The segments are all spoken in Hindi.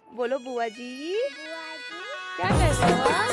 बोलो बुआ जी। बुआ जी क्या कर रहे हो आप?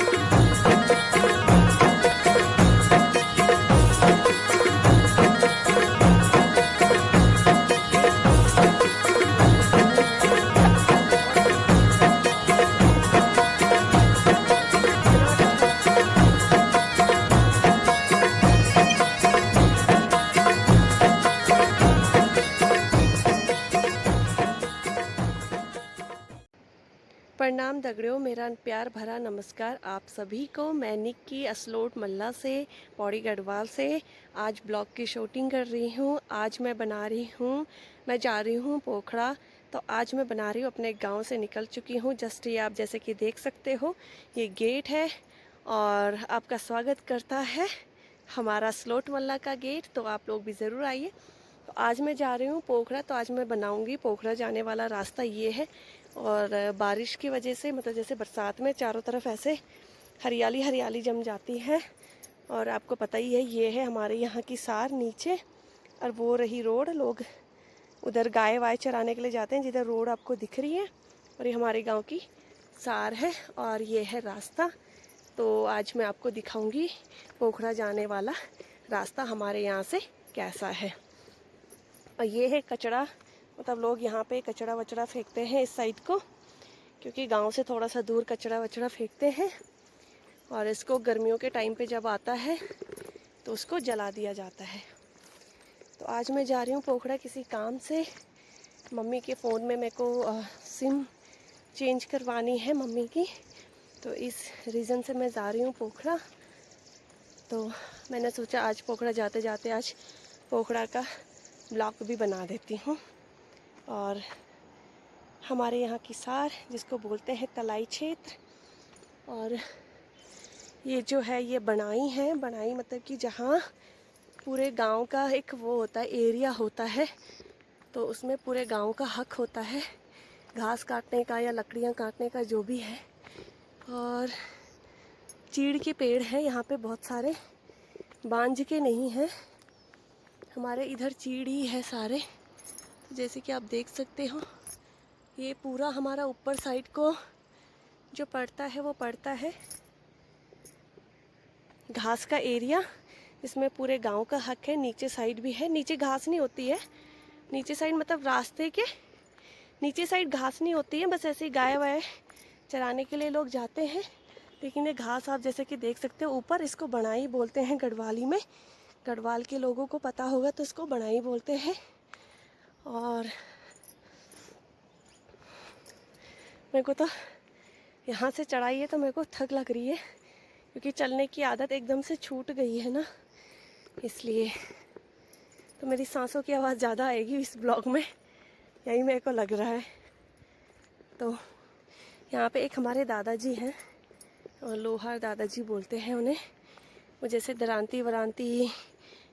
प्रणाम दगड़ियों, मेरा प्यार भरा नमस्कार आप सभी को। मैं निक्की असलोट मल्ला से, पौड़ी गढ़वाल से आज ब्लॉग की शूटिंग कर रही हूँ। आज मैं बना रही हूँ, मैं जा रही हूँ पोखड़ा। तो आज मैं बना रही हूँ, अपने गांव से निकल चुकी हूँ। जस्ट ये आप जैसे कि देख सकते हो, ये गेट है और आपका स्वागत करता है हमारा असलोट मल्ला का गेट। तो आप लोग भी ज़रूर आइए। तो आज मैं जा रही हूँ पोखड़ा। तो आज मैं बनाऊँगी पोखड़ा जाने वाला रास्ता ये है। और बारिश की वजह से, मतलब जैसे बरसात में चारों तरफ ऐसे हरियाली हरियाली जम जाती है। और आपको पता ही है, ये है हमारे यहाँ की सार नीचे, और वो रही रोड। लोग उधर गाय वाय चराने के लिए जाते हैं, जिधर रोड आपको दिख रही है। और ये हमारे गांव की सार है और ये है रास्ता। तो आज मैं आपको दिखाऊंगी पोखड़ा जाने वाला रास्ता हमारे यहाँ से कैसा है। और ये है कचरा, मतलब लोग यहाँ पे कचरा वचड़ा फेंकते हैं इस साइड को, क्योंकि गांव से थोड़ा सा दूर कचरा वचड़ा फेंकते हैं। और इसको गर्मियों के टाइम पे जब आता है तो उसको जला दिया जाता है। तो आज मैं जा रही हूँ पोखड़ा किसी काम से। मम्मी के फ़ोन में मेरे को सिम चेंज करवानी है मम्मी की, तो इस रीज़न से मैं जा रही हूँ पोखड़ा। तो मैंने सोचा आज पोखड़ा जाते जाते आज पोखड़ा का ब्लॉग भी बना देती हूँ। और हमारे यहाँ की सार, जिसको बोलते हैं तलाई क्षेत्र। और ये जो है ये बनाई है, बनाई मतलब कि जहाँ पूरे गांव का एक वो होता है, एरिया होता है। तो उसमें पूरे गांव का हक होता है घास काटने का या लकड़ियाँ काटने का, जो भी है। और चीड़ के पेड़ हैं यहाँ पे बहुत सारे, बांझ के नहीं हैं। हमारे इधर चीड़ ही है सारे। तो जैसे कि आप देख सकते हो, ये पूरा हमारा ऊपर साइड को जो पड़ता है वो पड़ता है घास का एरिया। इसमें पूरे गांव का हक है। नीचे साइड भी है, नीचे घास नहीं होती है। नीचे साइड मतलब रास्ते के नीचे साइड घास नहीं होती है, बस ऐसे ही गाय वाय चराने के लिए लोग जाते हैं। लेकिन ये घास आप जैसे कि देख सकते हो ऊपर, इसको बनाई बोलते हैं गढ़वाली में। गढ़वाल के लोगों को पता होगा तो इसको बनाई बोलते हैं। और मेरे को तो यहाँ से चढ़ाई है तो मेरे को थक लग रही है, क्योंकि चलने की आदत एकदम से छूट गई है ना, इसलिए। तो मेरी सांसों की आवाज़ ज़्यादा आएगी इस ब्लॉग में, यही मेरे को लग रहा है। तो यहाँ पे एक हमारे दादाजी हैं, और लोहार दादाजी बोलते हैं उन्हें। वो जैसे दरांती वरांती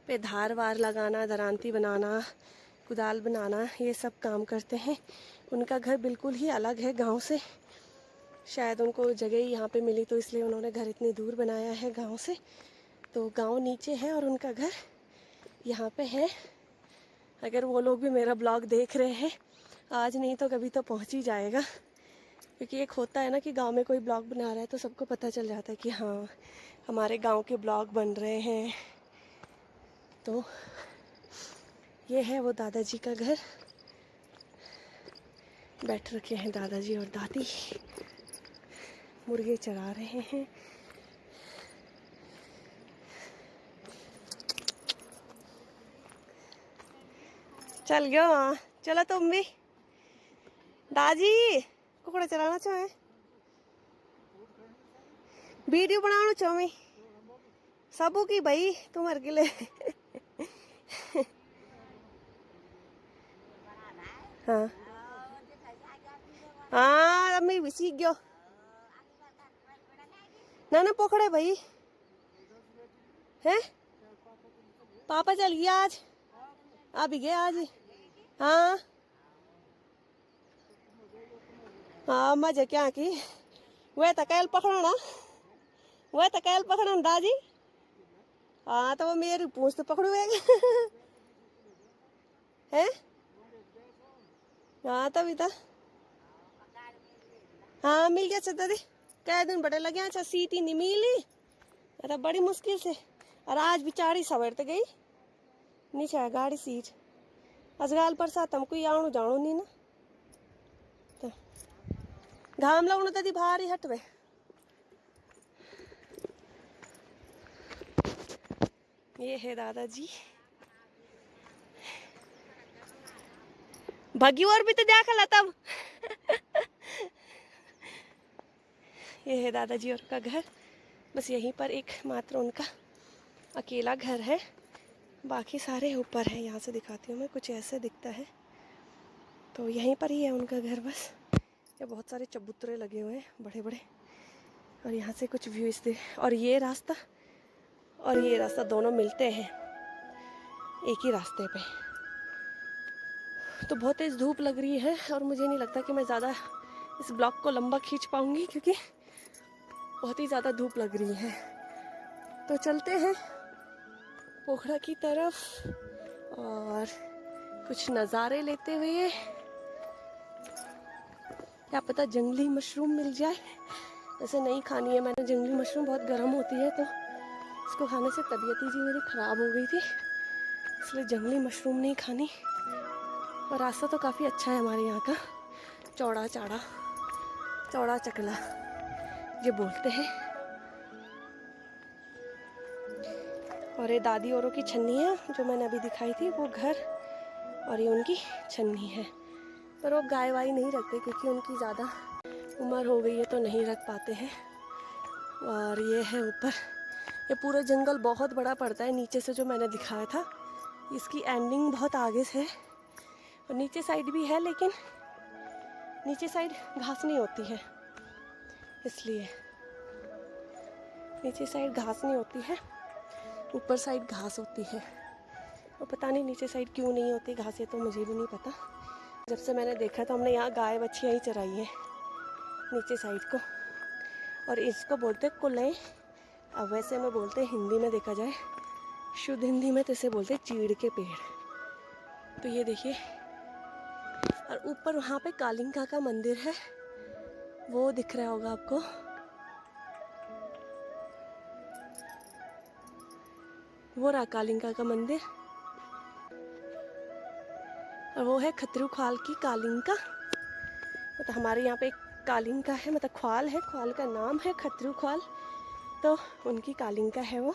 पे धार वार लगाना, दरांती बनाना, कुदाल बनाना, ये सब काम करते हैं। उनका घर बिल्कुल ही अलग है गांव से। शायद उनको जगह ही यहाँ पे मिली, तो इसलिए उन्होंने घर इतनी दूर बनाया है गांव से। तो गांव नीचे है और उनका घर यहाँ पे है। अगर वो लोग भी मेरा ब्लॉग देख रहे हैं, आज नहीं तो कभी तो पहुँच ही जाएगा। क्योंकि एक होता है ना कि गांव में कोई ब्लॉग बना रहा है तो सबको पता चल जाता है कि हाँ हमारे गांव के ब्लॉग बन रहे हैं। तो ये है वो दादाजी का घर। बैठ रखे हैं दादाजी और दादी, मुर्गे चरा रहे हैं। चल गयो, हाँ चलो तुम भी। दादी कुकड़ा चलाना चाहे, वीडियो बनाना चाहे सबू की भाई तुम्हारे के लिए। हाँ हाँ, अम्मी भी सीख गयो ना ना पकड़े भाई हैं। पापा चल गया आज, आ भी गया आज। हाँ हाँ, मजे क्या की वह तो कैल पकड़ना, वह तो कैल पकड़ना दादी। हाँ तो वो मेरी पूंछ तो पकड़ुएगा। है हाँ तभी था। हाँ मिल गया दादी। कै दिन बड़े लगे अच्छा सीट ही नहीं मिली। अरे बड़ी मुश्किल से। और आज बेचारी सवेर गई नीचे है गाड़ी सीट। असगाल पर साथ हमको आणु जाणु नहीं ना तो घाम लगनु दादी भारी हटवे। ये है दादाजी भगी और भी तो देखा तब। ये है दादाजी और का घर। बस यहीं पर एक मात्र उनका अकेला घर है, बाकी सारे ऊपर है। यहाँ से दिखाती हूँ मैं, कुछ ऐसे दिखता है तो यहीं पर ही है उनका घर बस। ये बहुत सारे चबूतरे लगे हुए हैं बड़े बड़े और यहाँ से कुछ व्यू इस और ये रास्ता दोनों मिलते हैं एक ही रास्ते पे। तो बहुत तेज़ धूप लग रही है और मुझे नहीं लगता कि मैं ज़्यादा इस ब्लॉग को लंबा खींच पाऊँगी क्योंकि बहुत ही ज़्यादा धूप लग रही है। तो चलते हैं पोखरा की तरफ और कुछ नज़ारे लेते हुए। क्या पता जंगली मशरूम मिल जाए। वैसे नहीं खानी है मैंने जंगली मशरूम, बहुत गर्म होती है तो इसको खाने से तबीयत ही जी मेरी ख़राब हो गई थी, इसलिए जंगली मशरूम नहीं खानी। और रास्ता तो काफ़ी अच्छा है हमारे यहाँ का, चौड़ा चकला ये बोलते हैं। और ये दादी औरों की छन्नी है जो मैंने अभी दिखाई थी वो घर, और ये उनकी छन्नी है। पर वो गाय वाय नहीं रखते क्योंकि उनकी ज़्यादा उम्र हो गई है तो नहीं रख पाते हैं। और ये है ऊपर, ये पूरा जंगल बहुत बड़ा पड़ता है नीचे से जो मैंने दिखाया था। इसकी एंडिंग बहुत आगे से है और नीचे साइड भी है, लेकिन नीचे साइड घास नहीं होती है, इसलिए नीचे साइड घास नहीं होती है, ऊपर साइड घास होती है। और पता नहीं नीचे साइड क्यों नहीं होती घास, ये तो मुझे भी नहीं पता। जब से मैंने देखा तो हमने यहाँ गाय बच्चियाँ ही चराई है नीचे साइड को। और इसको बोलते कुलें। अब वैसे में बोलते हिंदी में देखा जाए, शुद्ध हिंदी में तो इसे बोलते चीड़ के पेड़। तो ये देखिए, और ऊपर वहाँ पे कालिंका का मंदिर है, वो दिख रहा होगा आपको। वो रहा कालिंका का मंदिर, और वो है खतरू ख्वाल की कालिंका। मतलब हमारे यहाँ पे एक कालिंका है, मतलब ख्वाल है, ख्वाल का नाम है खतरू ख्वाल, तो उनकी कालिंका है वो।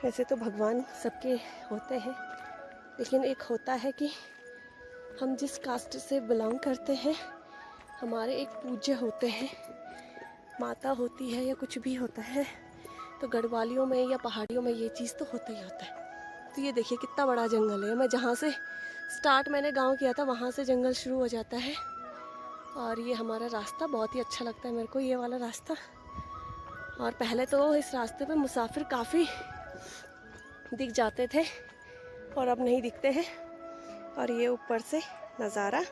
वैसे तो भगवान सबके होते हैं, लेकिन एक होता है कि हम जिस कास्ट से बिलोंग करते हैं, हमारे एक पूज्य होते हैं, माता होती है या कुछ भी होता है, तो गढ़वालियों में या पहाड़ियों में ये चीज़ तो होता ही होता है। तो ये देखिए कितना बड़ा जंगल है। मैं जहाँ से स्टार्ट मैंने गांव किया था वहाँ से जंगल शुरू हो जाता है। और ये हमारा रास्ता बहुत ही अच्छा लगता है मेरे को, ये वाला रास्ता। और पहले तो इस रास्ते पे मुसाफिर काफ़ी दिख जाते थे और अब नहीं दिखते हैं। और ये ऊपर से नज़ारा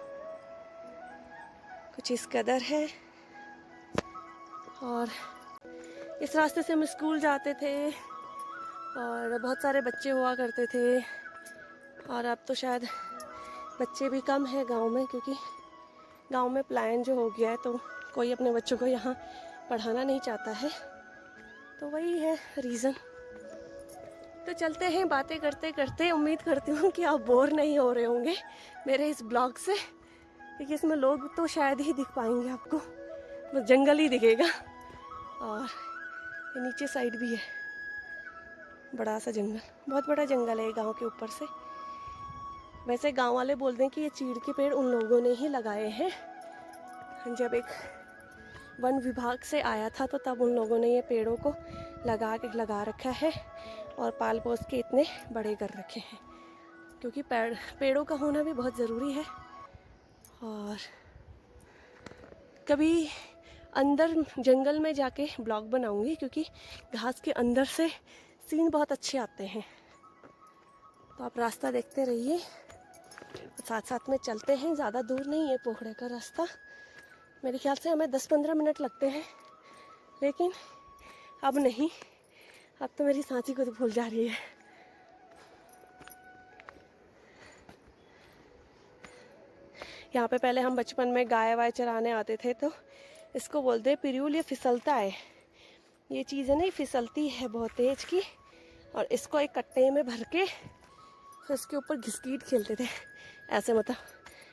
कुछ इस कदर है। और इस रास्ते से हम स्कूल जाते थे और बहुत सारे बच्चे हुआ करते थे। और अब तो शायद बच्चे भी कम हैं गांव में, क्योंकि गांव में प्लान जो हो गया है तो कोई अपने बच्चों को यहाँ पढ़ाना नहीं चाहता है। तो वही है रीज़न। तो चलते हैं बातें करते करते। उम्मीद करती हूँ कि आप बोर नहीं हो रहे होंगे मेरे इस ब्लॉग से, क्योंकि इसमें लोग तो शायद ही दिख पाएंगे आपको, बस जंगल ही दिखेगा। और ये नीचे साइड भी है बड़ा सा जंगल, बहुत बड़ा जंगल है गांव के ऊपर से। वैसे गांव वाले बोलते हैं कि ये चीड़ के पेड़ उन लोगों ने ही लगाए हैं। जब एक वन विभाग से आया था तो तब उन लोगों ने ये पेड़ों को लगा रखा है और पाल पोस के इतने बड़े कर रखे हैं, क्योंकि पेड़ों का होना भी बहुत ज़रूरी है। और कभी अंदर जंगल में जाके ब्लॉग बनाऊंगी, क्योंकि घास के अंदर से सीन बहुत अच्छे आते हैं। तो आप रास्ता देखते रहिए, साथ साथ में चलते हैं। ज़्यादा दूर नहीं है पोखरे का रास्ता, मेरे ख्याल से हमें 10-15 मिनट लगते हैं, लेकिन अब नहीं, अब तो मेरी सांची को तो भूल जा रही है। यहाँ पे पहले हम बचपन में गाय वाय चराने आते थे, तो इसको बोलते हैं पिरूल। ये फिसलता है, ये चीज़ है ना, ये फिसलती है बहुत तेज की। और इसको एक कट्टे में भर के फिर इसके ऊपर घिसकीट खेलते थे। ऐसे मतलब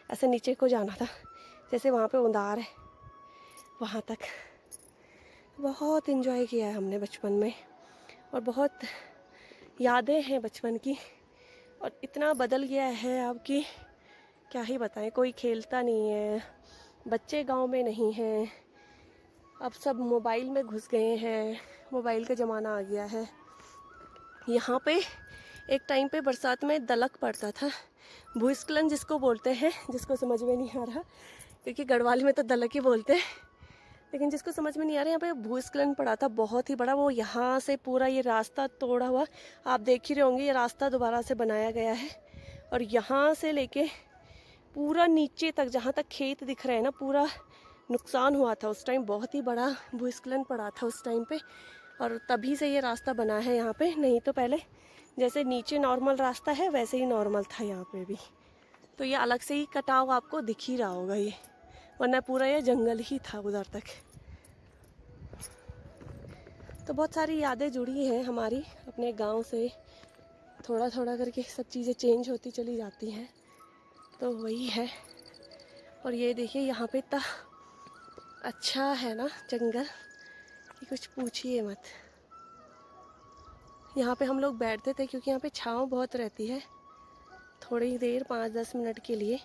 ऐसे नीचे को जाना था, जैसे वहाँ पे उंदार है वहाँ तक। बहुत इन्जॉय किया है हमने बचपन में, और बहुत यादें हैं बचपन की। और इतना बदल गया है अब कि क्या ही बताएं। कोई खेलता नहीं है, बच्चे गांव में नहीं हैं, अब सब मोबाइल में घुस गए हैं। मोबाइल का ज़माना आ गया है। यहाँ पे एक टाइम पे बरसात में दलक पड़ता था, भूस्खलन जिसको बोलते हैं, जिसको समझ में नहीं आ रहा, क्योंकि गढ़वाली में तो दलक ही बोलते हैं, लेकिन जिसको समझ में नहीं आ रहा, यहाँ पे भूस्खलन पड़ा था बहुत ही बड़ा। वो यहाँ से पूरा ये रास्ता तोड़ा हुआ, आप देख ही रहे होंगे, ये रास्ता दोबारा से बनाया गया है। और यहाँ से लेके पूरा नीचे तक, जहाँ तक खेत दिख रहे हैं ना, पूरा नुकसान हुआ था उस टाइम। बहुत ही बड़ा भूस्खलन पड़ा था उस टाइम पे, और तभी से ये रास्ता बना है यहाँ पे। नहीं तो पहले जैसे नीचे नॉर्मल रास्ता है वैसे ही नॉर्मल था यहाँ पे भी। तो ये अलग से ही कटाव आपको दिख ही रहा होगा ये, वरना पूरा ये जंगल ही था उधर तक। तो बहुत सारी यादें जुड़ी हैं हमारी अपने गांव से। थोड़ा थोड़ा करके सब चीज़ें चेंज होती चली जाती हैं, तो वही है। और ये देखिए यहाँ पे इतना अच्छा है ना जंगल कि कुछ पूछिए मत। यहाँ पे हम लोग बैठते थे क्योंकि यहाँ पे छाँव बहुत रहती है, थोड़ी देर 5-10 मिनट के लिए।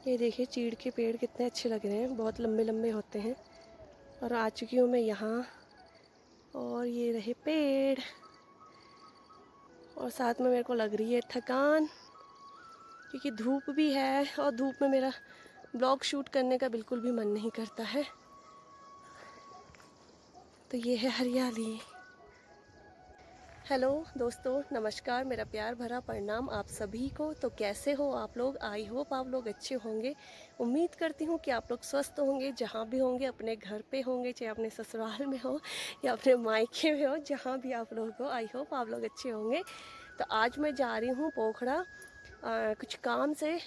ये देखिए चीड़ के पेड़ कितने अच्छे लग रहे हैं, बहुत लंबे लंबे होते हैं। और आ चुकी हूँ मैं यहाँ, और ये रहे पेड़, और साथ में मेरे को लग रही है थकान, क्योंकि धूप भी है, और धूप में मेरा ब्लॉग शूट करने का बिल्कुल भी मन नहीं करता है। तो ये है हरियाली। हेलो दोस्तों, नमस्कार, मेरा प्यार भरा प्रणाम आप सभी को। तो कैसे हो आप लोग? आई होप आप लोग अच्छे होंगे। उम्मीद करती हूँ कि आप लोग स्वस्थ होंगे, जहाँ भी होंगे, अपने घर पे होंगे, चाहे अपने ससुराल में हो या अपने मायके में हो, जहाँ भी आप लोग हो, आई होप आप लोग अच्छे होंगे। तो आज मैं जा रही हूँ पोखड़ा कुछ काम से।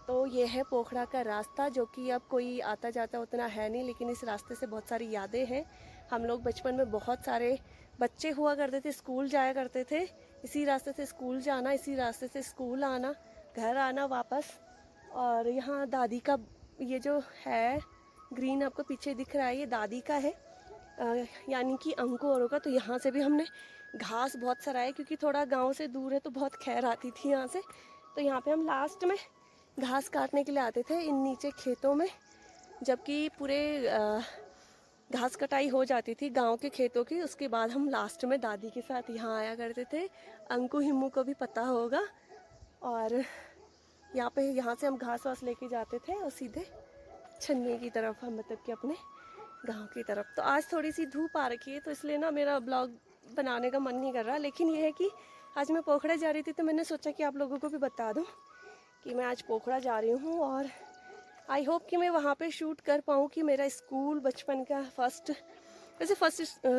तो ये है पोखड़ा का रास्ता, जो कि अब कोई आता जाता उतना है नहीं, लेकिन इस रास्ते से बहुत सारी यादें हैं। हम लोग बचपन में बहुत सारे बच्चे हुआ करते थे, स्कूल जाया करते थे, इसी रास्ते से स्कूल जाना, इसी रास्ते से स्कूल आना, घर आना वापस। और यहाँ दादी का ये जो है ग्रीन आपको पीछे दिख रहा है, ये दादी का है, यानी कि अंकु औरों का। तो यहाँ से भी हमने घास बहुत सराया, क्योंकि थोड़ा गांव से दूर है तो बहुत खैर आती थी यहाँ से। तो यहाँ पे हम लास्ट में घास काटने के लिए आते थे इन नीचे खेतों में, जबकि पूरे घास कटाई हो जाती थी गांव के खेतों की। उसके बाद हम लास्ट में दादी के साथ यहाँ आया करते थे। अंकु हिम्मू को भी पता होगा। और यहाँ से हम घास वास लेके जाते थे और सीधे छन्नी की तरफ, हम मतलब कि अपने गांव की तरफ। तो आज थोड़ी सी धूप आ रखी है, तो इसलिए ना मेरा ब्लॉग बनाने का मन नहीं कर रहा। लेकिन ये है कि आज मैं पोखड़ा जा रही थी, तो मैंने सोचा कि आप लोगों को भी बता दूँ कि मैं आज पोखड़ा जा रही हूँ। और आई होप कि मैं वहाँ पे शूट कर पाऊँ कि मेरा स्कूल बचपन का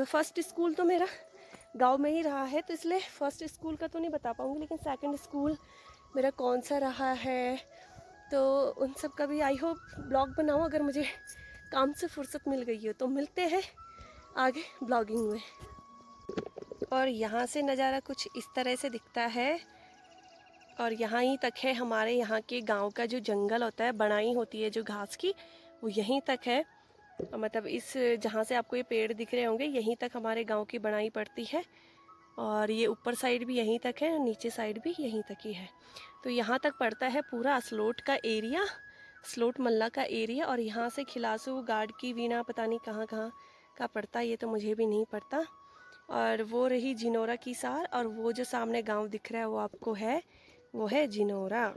फर्स्ट स्कूल तो मेरा गांव में ही रहा है, तो इसलिए फर्स्ट स्कूल का तो नहीं बता पाऊँगी, लेकिन सेकंड स्कूल मेरा कौन सा रहा है, तो उन सब का भी आई होप ब्लॉग बनाऊँ, अगर मुझे काम से फुर्सत मिल गई हो। तो मिलते हैं आगे ब्लॉगिंग में। और यहाँ से नज़ारा कुछ इस तरह से दिखता है, और यहाँ ही तक है हमारे यहाँ के गांव का जो जंगल होता है, बनाई होती है जो घास की, वो यहीं तक है। मतलब इस जहाँ से आपको ये पेड़ दिख रहे होंगे, यहीं तक हमारे गांव की बनाई पड़ती है। और ये ऊपर साइड भी यहीं तक है, नीचे साइड भी यहीं तक ही है। तो यहाँ तक पड़ता है पूरा असलोट का एरिया, असलोट मल्ला का एरिया। और यहाँ से खिलासू, गार्ड की वीणा, पता नहीं कहाँ कहाँ का पड़ता, ये तो मुझे भी नहीं पड़ता। और वो रही जिनोरा की सार, और वो जो सामने गाँव दिख रहा है वो आपको है, वो है जिनोरा।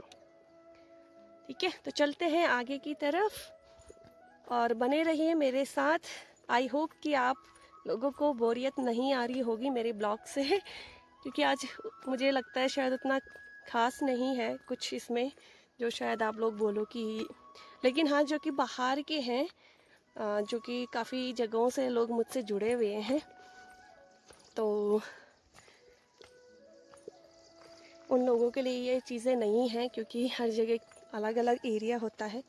ठीक है, तो चलते हैं आगे की तरफ, और बने रहिए मेरे साथ। आई होप कि आप लोगों को बोरियत नहीं आ रही होगी मेरे ब्लॉग से, क्योंकि आज मुझे लगता है शायद उतना खास नहीं है कुछ इसमें जो शायद आप लोग बोलो कि। लेकिन हाँ, जो कि बाहर के हैं जो कि काफ़ी जगहों से लोग मुझसे जुड़े हुए हैं। तो उन लोगों के लिए ये चीज़ें नहीं हैं, क्योंकि हर जगह अलग अलग एरिया होता है,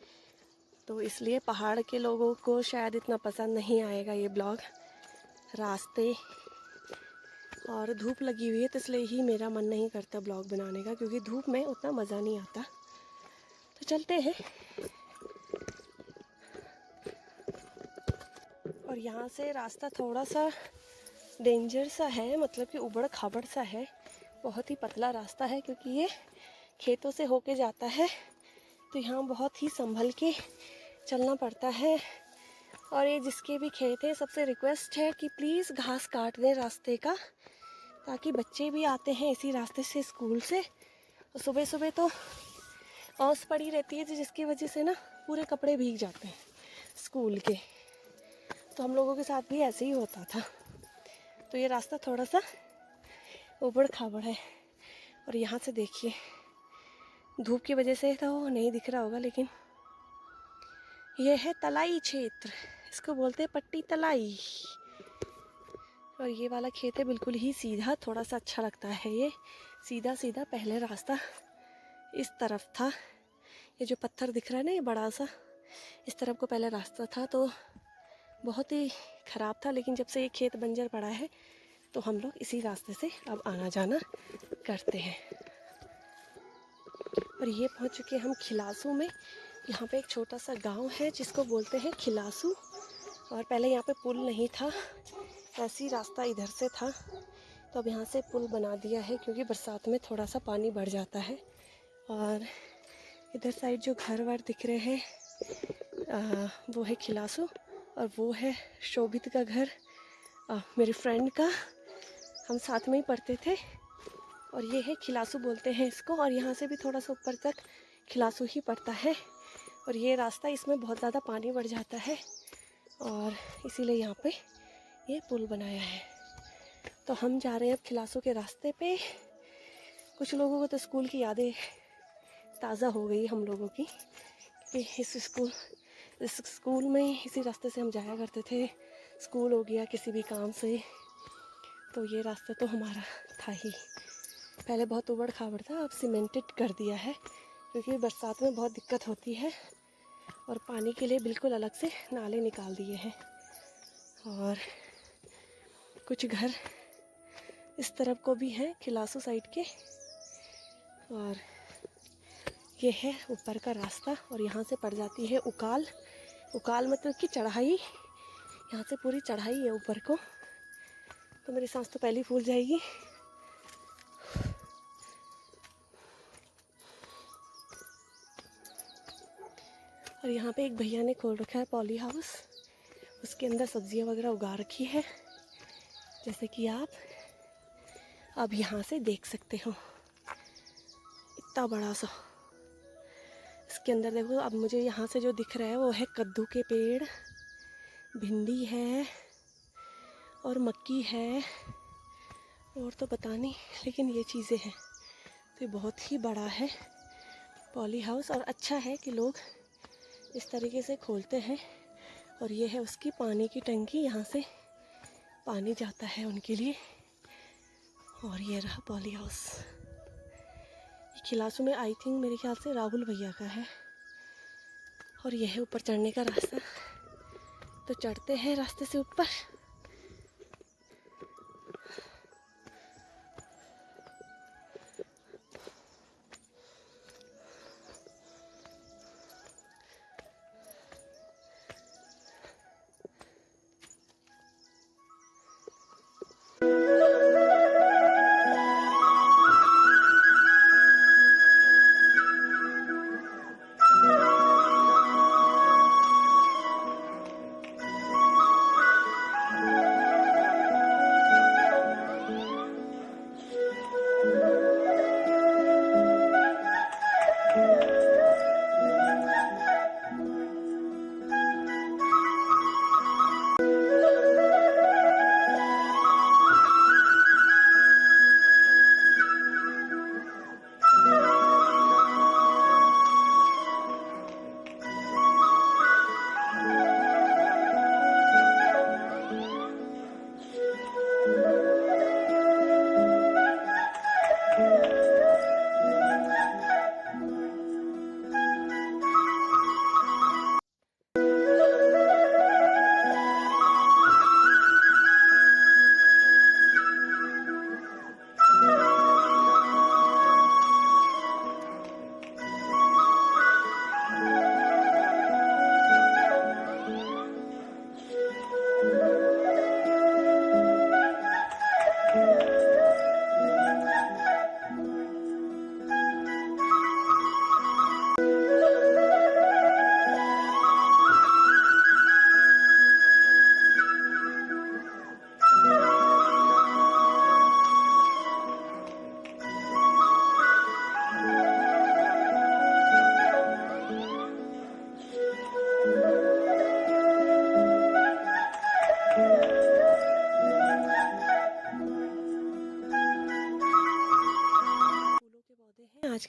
तो इसलिए पहाड़ के लोगों को शायद इतना पसंद नहीं आएगा ये ब्लॉग। रास्ते और धूप लगी हुई है, तो इसलिए ही मेरा मन नहीं करता ब्लॉग बनाने का, क्योंकि धूप में उतना मज़ा नहीं आता। तो चलते हैं। और यहाँ से रास्ता थोड़ा सा डेंजर सा है, मतलब कि उबड़ खाबड़ सा है, बहुत ही पतला रास्ता है, क्योंकि ये खेतों से होके जाता है। तो यहाँ बहुत ही संभल के चलना पड़ता है। और ये जिसके भी खेत है, सबसे रिक्वेस्ट है कि प्लीज़ घास काट दें रास्ते का, ताकि बच्चे भी आते हैं इसी रास्ते से स्कूल से। और सुबह सुबह तो ओस पड़ी रहती है, जिसकी वजह से ना पूरे कपड़े भीग जाते हैं स्कूल के। तो हम लोगों के साथ भी ऐसे ही होता था। तो ये रास्ता थोड़ा सा उबड़ खाबड़ है। और यहाँ से देखिए, धूप की वजह से तो नहीं दिख रहा होगा, लेकिन यह है तलाई क्षेत्र, इसको बोलते हैं पट्टी तलाई। और ये वाला खेत है बिल्कुल ही सीधा, थोड़ा सा अच्छा लगता है ये सीधा सीधा। पहले रास्ता इस तरफ था, ये जो पत्थर दिख रहा है ना, ये बड़ा सा, इस तरफ को पहले रास्ता था, तो बहुत ही ख़राब था। लेकिन जब से ये खेत बंजर पड़ा है, तो हम लोग इसी रास्ते से अब आना जाना करते हैं। और ये पहुंच चुके हम खिलासू में। यहाँ पे एक छोटा सा गांव है जिसको बोलते हैं खिलासू। और पहले यहाँ पे पुल नहीं था, ऐसी रास्ता इधर से था, तो अब यहाँ से पुल बना दिया है, क्योंकि बरसात में थोड़ा सा पानी बढ़ जाता है। और इधर साइड जो घर वर दिख रहे हैं वो है खिलासू, और वो है शोभित का घर, मेरी फ्रेंड का, हम साथ में ही पढ़ते थे। और ये है खिलासू बोलते हैं इसको। और यहाँ से भी थोड़ा सा ऊपर तक खिलासू ही पड़ता है। और ये रास्ता, इसमें बहुत ज़्यादा पानी बढ़ जाता है, और इसीलिए यहाँ पे ये पुल बनाया है। तो हम जा रहे हैं अब खिलासू के रास्ते पे। कुछ लोगों को तो स्कूल की यादें ताज़ा हो गई हम लोगों की, कि इस स्कूल में इसी रास्ते से हम जाया करते थे। स्कूल हो गया किसी भी काम से, तो ये रास्ता तो हमारा था ही। पहले बहुत उबड़ खाबड़ था, अब सीमेंटेड कर दिया है, क्योंकि बरसात में बहुत दिक्कत होती है। और पानी के लिए बिल्कुल अलग से नाले निकाल दिए हैं। और कुछ घर इस तरफ को भी हैं, खिलासू साइड के। और ये है ऊपर का रास्ता, और यहाँ से पड़ जाती है उकाल। उकाल मतलब कि चढ़ाई, यहाँ से पूरी चढ़ाई है ऊपर को। तो मेरी सांस तो पहले ही फूल जाएगी। और यहाँ पे एक भैया ने खोल रखा है पॉली हाउस, उसके अंदर सब्जियाँ वगैरह उगा रखी है, जैसे कि आप अब यहाँ से देख सकते हो। इतना बड़ा सा इसके अंदर देखो। अब मुझे यहाँ से जो दिख रहा है वो है कद्दू के पेड़, भिंडी है और मक्की है, और तो पता नहीं, लेकिन ये चीज़ें हैं। तो ये बहुत ही बड़ा है पॉली हाउस, और अच्छा है कि लोग इस तरीके से खोलते हैं। और ये है उसकी पानी की टंकी, यहाँ से पानी जाता है उनके लिए। और ये रहा पॉली हाउस। खिलासू में आई थिंक मेरे ख्याल से राहुल भैया का है। और यह है ऊपर चढ़ने का रास्ता, तो चढ़ते हैं रास्ते से ऊपर।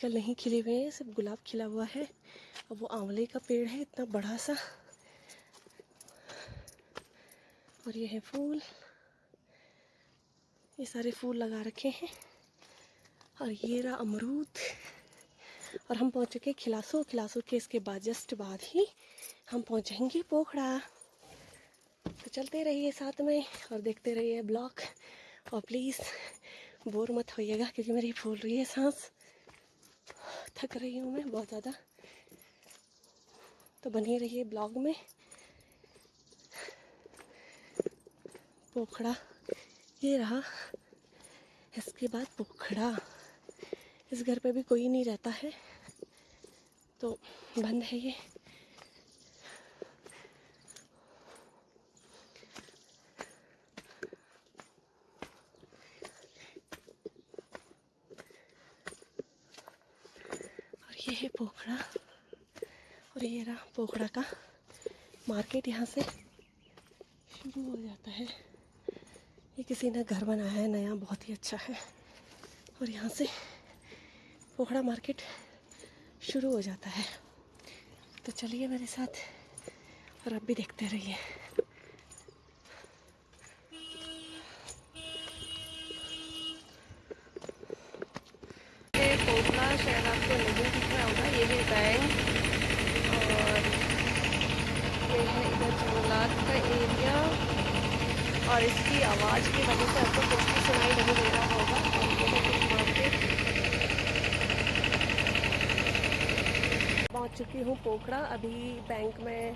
आजकल नहीं खिले हुए हैं, सिर्फ गुलाब खिला हुआ है। और वो आंवले का पेड़ है इतना बड़ा सा, और ये है फूल, ये सारे फूल लगा रखे हैं। और ये रहा अमरूद। और हम पहुंच चुके खिलासो के इसके बाद जस्ट बाद ही हम पहुंचेंगे पोखड़ा। तो चलते रहिए साथ में और देखते रहिए ब्लॉग। और प्लीज़ बोर मत होइएगा क्योंकि मेरी फूल रही है सांस, थक रही हूँ मैं बहुत ज़्यादा। तो बने रहिए ब्लॉग में। पोखड़ा ये रहा, इसके बाद पोखड़ा। इस घर पे भी कोई नहीं रहता है तो बंद है ये। और ये है पोखड़ा, और ये रहा पोखड़ा का मार्केट। यहाँ से शुरू हो जाता है। ये किसी ने घर बनाया है नया, बहुत ही अच्छा है। और यहाँ से पोखड़ा मार्केट शुरू हो जाता है। तो चलिए मेरे साथ और आप भी देखते रहिए। पोखड़ा शायद आपको नहीं दिख रहा होगा, ये है बैंक, और ये है इधर जंगलात का एरिया। और इसकी आवाज़ की वजह से आपको कुछ भी सुनाई नहीं दे रहा होगा। और ये है कुछ मार्केट। पहुंच चुकी हूँ पोखड़ा। अभी बैंक में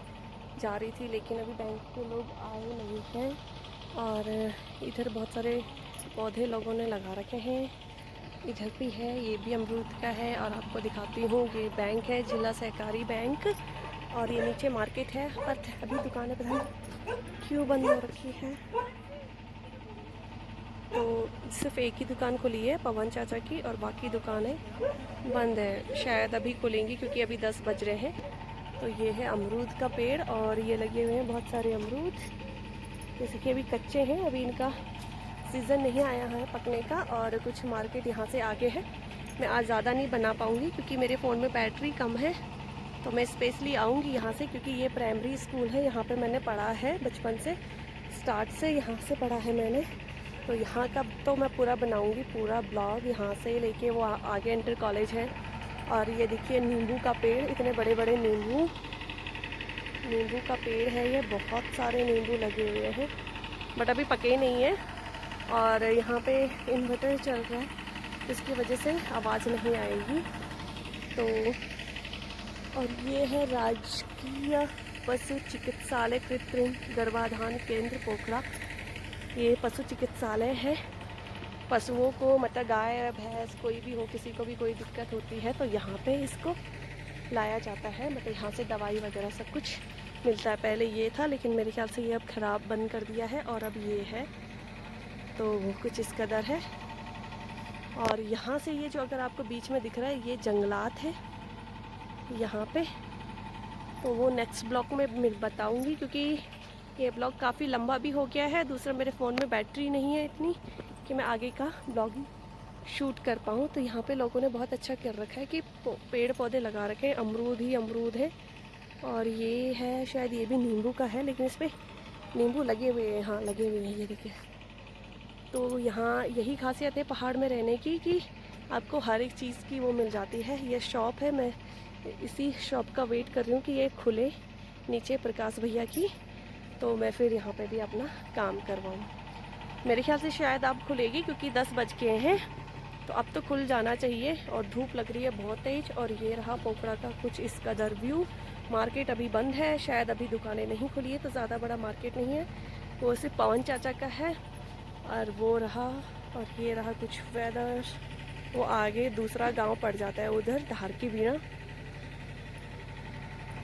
जा रही थी लेकिन अभी बैंक के लोग आए नहीं हैं। और इधर बहुत सारे पौधे लोगों ने लगा रखे हैं। इधर भी है, ये भी अमरूद का है। और आपको दिखाती हूँ, ये बैंक है, जिला सहकारी बैंक। और ये नीचे मार्केट है, पर अभी दुकानें पता नहीं क्यों बंद हो रखी है। तो सिर्फ एक ही दुकान खुली है पवन चाचा की, और बाकी दुकानें बंद है। शायद अभी खुलेंगी क्योंकि अभी 10 बज रहे हैं। तो ये है अमरूद का पेड़, और ये लगे हुए हैं बहुत सारे अमरूद। जैसे कि अभी कच्चे हैं, अभी इनका सीज़न नहीं आया है पकने का। और कुछ मार्केट यहाँ से आगे है। मैं आज ज़्यादा नहीं बना पाऊँगी क्योंकि मेरे फ़ोन में बैटरी कम है। तो मैं स्पेशली आऊँगी यहाँ से क्योंकि ये प्राइमरी स्कूल है, यहाँ पे मैंने पढ़ा है बचपन से, स्टार्ट से यहाँ से पढ़ा है मैंने। तो यहाँ का तो मैं पूरा बनाऊँगी, पूरा ब्लॉग यहाँ से लेके वो आगे इंटर कॉलेज है। और ये देखिए नींबू का पेड़, इतने बड़े बड़े नींबू का पेड़ है ये। बहुत सारे नींबू लगे हुए हैं बट अभी पके नहीं है। और यहाँ पे इन्वर्टर चल रहा है, इसकी वजह से आवाज़ नहीं आएगी। तो और ये है राजकीय पशु चिकित्सालय कृत्रिम गर्भाधान केंद्र पोखड़ा। ये पशु चिकित्सालय है। पशुओं को मतलब गाय भैंस कोई भी हो, किसी को भी कोई दिक्कत होती है तो यहाँ पे इसको लाया जाता है। मतलब यहाँ से दवाई वगैरह सब कुछ मिलता है। पहले ये था लेकिन मेरे ख्याल से ये अब ख़राब बंद कर दिया है, और अब ये है। तो कुछ इस कदर है। और यहाँ से ये जो अगर आपको बीच में दिख रहा है ये जंगलात है यहाँ पे। तो वो नेक्स्ट ब्लॉग में बताऊँगी क्योंकि ये ब्लॉग काफ़ी लंबा भी हो गया है। दूसरा मेरे फ़ोन में बैटरी नहीं है इतनी कि मैं आगे का ब्लॉगिंग शूट कर पाऊँ। तो यहाँ पे लोगों ने बहुत अच्छा कर रखा है कि पेड़ पौधे लगा रखे हैं, अमरूद ही अमरूद है। और ये है शायद ये भी नींबू का है, लेकिन इस पर नींबू लगे हुए हैं। हाँ लगे हुए हैं, ये देखिए। तो यहाँ यही खासियत है पहाड़ में रहने की कि आपको हर एक चीज़ की वो मिल जाती है। ये शॉप है, मैं इसी शॉप का वेट कर रही हूँ कि ये खुले नीचे प्रकाश भैया की, तो मैं फिर यहाँ पे भी अपना काम करवाऊँ। मेरे ख्याल से शायद अब खुलेगी क्योंकि 10 बज गए हैं, तो अब तो खुल जाना चाहिए। और धूप लग रही है बहुत तेज। और ये रहा पोखड़ा का कुछ इस कदर व्यू। मार्केट अभी बंद है, शायद अभी दुकानें नहीं खुली है, तो ज़्यादा बड़ा मार्केट नहीं है। वो सिर्फ पवन चाचा का है। और वो रहा, और ये रहा कुछ वेदर। वो आगे दूसरा गांव पड़ जाता है उधर धार की बीना।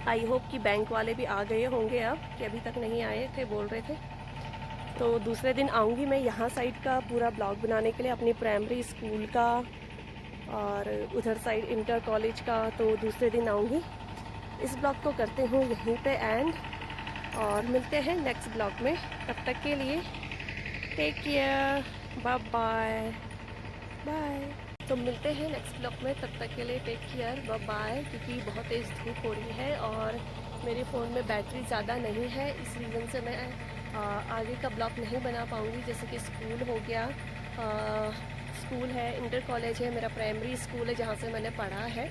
आई होप कि बैंक वाले भी आ गए होंगे अब, कि अभी तक नहीं आए थे बोल रहे थे। तो दूसरे दिन आऊँगी मैं यहाँ साइड का पूरा ब्लॉग बनाने के लिए, अपनी प्राइमरी स्कूल का और उधर साइड इंटर कॉलेज का। तो दूसरे दिन आऊँगी। इस ब्लॉग को करते हूँ यहीं पे एंड, और मिलते हैं नेक्स्ट ब्लॉग में। तब तक के लिए take care, bye bye bye. तो मिलते हैं नेक्स्ट ब्लॉग में, तब तक के लिए टेक केयर, बाय बाय। क्योंकि बहुत तेज़ धूप हो रही है और मेरे फ़ोन में बैटरी ज़्यादा नहीं है, इस रीज़न से मैं आगे का ब्लॉग नहीं बना पाऊँगी। जैसे कि स्कूल हो गया, स्कूल है, इंटर कॉलेज है, मेरा प्राइमरी स्कूल है जहाँ से मैंने पढ़ा है,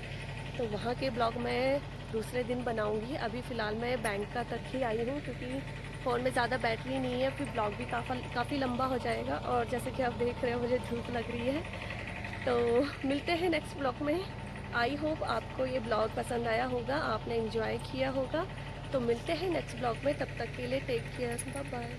तो वहाँ के ब्लॉग मैं दूसरे दिन बनाऊँगी। अभी फ़िलहाल मैं बैंक का तक ही आई हूँ क्योंकि फ़ोन में ज़्यादा बैटरी नहीं है, फिर ब्लॉग भी काफ़ी लंबा हो जाएगा। और जैसे कि आप देख रहे हो मुझे धूप लग रही है, तो मिलते हैं नेक्स्ट ब्लॉग में। आई होप आपको ये ब्लॉग पसंद आया होगा, आपने एंजॉय किया होगा। तो मिलते हैं नेक्स्ट ब्लॉग में, तब तक के लिए टेक केयर, बाय बाय।